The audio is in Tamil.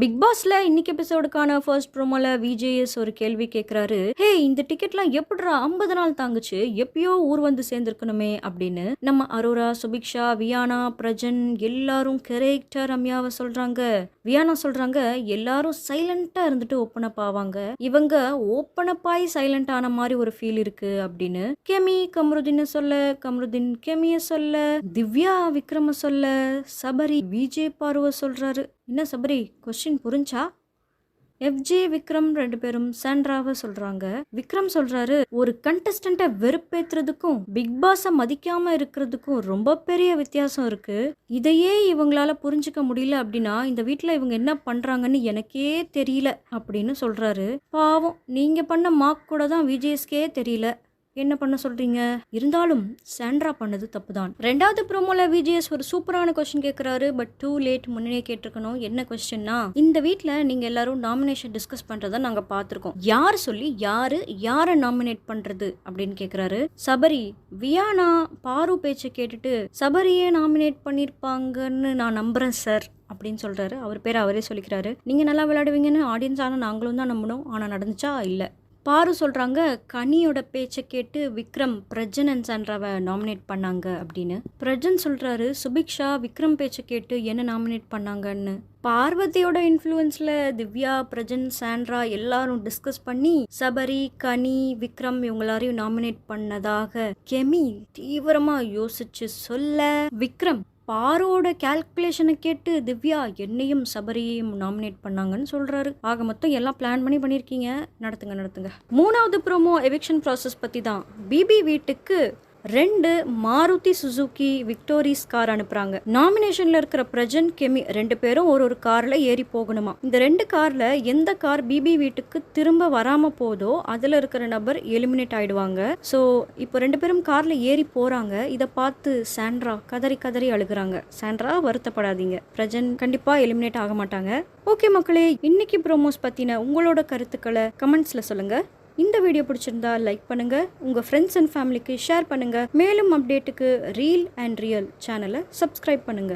பிக் பாஸ்ல இன்னைக்கு எபிசோடுக்கான ஃபர்ஸ்ட் ப்ரோமோல விஜேஎஸ் ஒரு கேள்வி கேட்குறாரு. ஹே, இந்த டிக்கெட்லாம் எப்படிடா 50 நாள் தாங்குச்சு, எப்பயோ ஊர் வந்து சேர்ந்துருக்கணுமே அப்படின்னு நம்ம அரோரா, சுபிக்ஷா, வியானா, பிரஜன் எல்லாரும் கரெக்டா ரம்யாவை சொல்றாங்க. வியானா சொல்றாங்க, எல்லாரும் சைலண்டா இருந்துட்டு ஓப்பன் அப் ஆவாங்க, இவங்க ஓப்பன் அப் ஆகி சைலண்ட் ஆன மாதிரி ஒரு ஃபீல் இருக்கு அப்படின்னு கெமி கமருதீன் சொல்ல, கமருதீன் கெமிய சொல்ல, திவ்யா விக்ரம சொல்ல, சபரி விஜய் பார்வ சொல்றாரு. என்ன சபரி, கொஸ்டின் புரிஞ்சா? எஃப்ஜே விக்ரம் ரெண்டு பேரும் சாண்ட்ராவை சொல்றாங்க. விக்ரம் சொல்றாரு, ஒரு கண்டஸ்டன்ட்டை வெறுப்பேத்துறதுக்கும் பிக் பாஸை மதிக்காம இருக்கிறதுக்கும் ரொம்ப பெரிய வித்தியாசம் இருக்கு. இதையே இவங்களால புரிஞ்சுக்க முடியல அப்படின்னா இந்த வீட்டில் இவங்க என்ன பண்றாங்கன்னு எனக்கே தெரியல அப்படின்னு சொல்றாரு. பாவம், நீங்க பண்ண மார்க் கூட தான் விஜேஎஸ்கே தெரியல, என்ன பண்ண சொல்றீங்க? இருந்தாலும் சாண்ட்ரா பண்ணது தப்புதான். ரெண்டாவது ப்ரோமோல விஜேஎஸ் ஒரு சூப்பரான கொஸ்டின் கேட்கிறாரு. பட் டூ லேட், முன்னே கேட்டிருக்கணும். என்ன கொஸ்டின்னா, இந்த வீட்டில் நீங்க எல்லாரும் நாமினேஷன் டிஸ்கஸ் பண்றதை நாங்க பார்த்துருக்கோம், யார் சொல்லி யாரை நாமினேட் பண்றது அப்படின்னு கேட்கிறாரு. சபரி, வியானா பாரு பேச்சை கேட்டுட்டு சபரியே நாமினேட் பண்ணிருப்பாங்கன்னு நான் நம்புறேன் சார் அப்படின்னு சொல்றாரு. அவர் பேரை அவரே சொல்லிக்கிறாரு. நீங்க நல்லா விளையாடுவீங்கன்னு ஆடியன்ஸ் ஆனா நாங்களும் தான் நம்பணும், ஆனா நடந்துச்சா இல்லை. பாரு சொல்றாங்க, கனியோட பேச்சை கேட்டு விக்ரம் பிரஜன் அண்ட் சாண்ட்ராவை நாமினேட் பண்ணாங்க அப்படின்னு. பிரஜன் சொல்றாரு, சுபிக்ஷா விக்ரம் பேச்சை கேட்டு என்ன நாமினேட் பண்ணாங்கன்னு. பார்வதியோட இன்ஃப்ளூயன்ஸ்ல திவ்யா, பிரஜன், சாண்ட்ரா எல்லாரும் டிஸ்கஸ் பண்ணி சபரி, கனி, விக்ரம் இவங்க எல்லாரையும் நாமினேட் பண்ணதாக கெமி தீவிரமா யோசிச்சு சொல்ல, விக்ரம் பாரோட கால்குலேஷனை கேட்டு திவ்யா என்னையும் சபரியையும் நாமினேட் பண்ணாங்கன்னு சொல்றாரு. ஆக மொத்தம் எல்லாம் பிளான் பண்ணியிருக்கீங்க, நடத்துங்க. மூணாவது ப்ரோமோ எவிக்ஷன் ப்ராசஸ் பத்தி தான். பிபி வீட்டுக்கு 2 மாருதி சுசுகி விக்டோரிஸ் கார் அனுப்புறாங்க. நாமினேஷன்ல இருக்கிற பிரஜன், கெமி 2 பேரும் ஒரு கார்ல ஏறி போகணுமா. இந்த 2 கார்ல எந்த கார் பிபி வீட்டுக்கு திரும்ப வராம போதோ அதுல இருக்கிற நபர் எலிமினேட் ஆயிடுவாங்க. ஸோ இப்போ 2 பேரும் கார்ல ஏறி போறாங்க. இதை பார்த்து சாண்ட்ரா கதறி அழுகுறாங்க. சாண்ட்ரா, வருத்தப்படாதீங்க, பிரஜன் கண்டிப்பா எலிமினேட் ஆக மாட்டாங்க. ஓகே மக்களே, இன்னைக்கு ப்ரோமோஸ் பத்தின உங்களோட கருத்துக்களை கமெண்ட்ஸ்ல சொல்லுங்க. இந்த வீடியோ பிடிச்சிருந்தா லைக் பண்ணுங்க, உங்க ஃப்ரெண்ட்ஸ் அண்ட் ஃபேமிலிக்கு ஷேர் பண்ணுங்க. மேலும் அப்டேட்டுக்கு ரீல் அண்ட் ரியல் சேனலை சப்ஸ்கிரைப் பண்ணுங்க.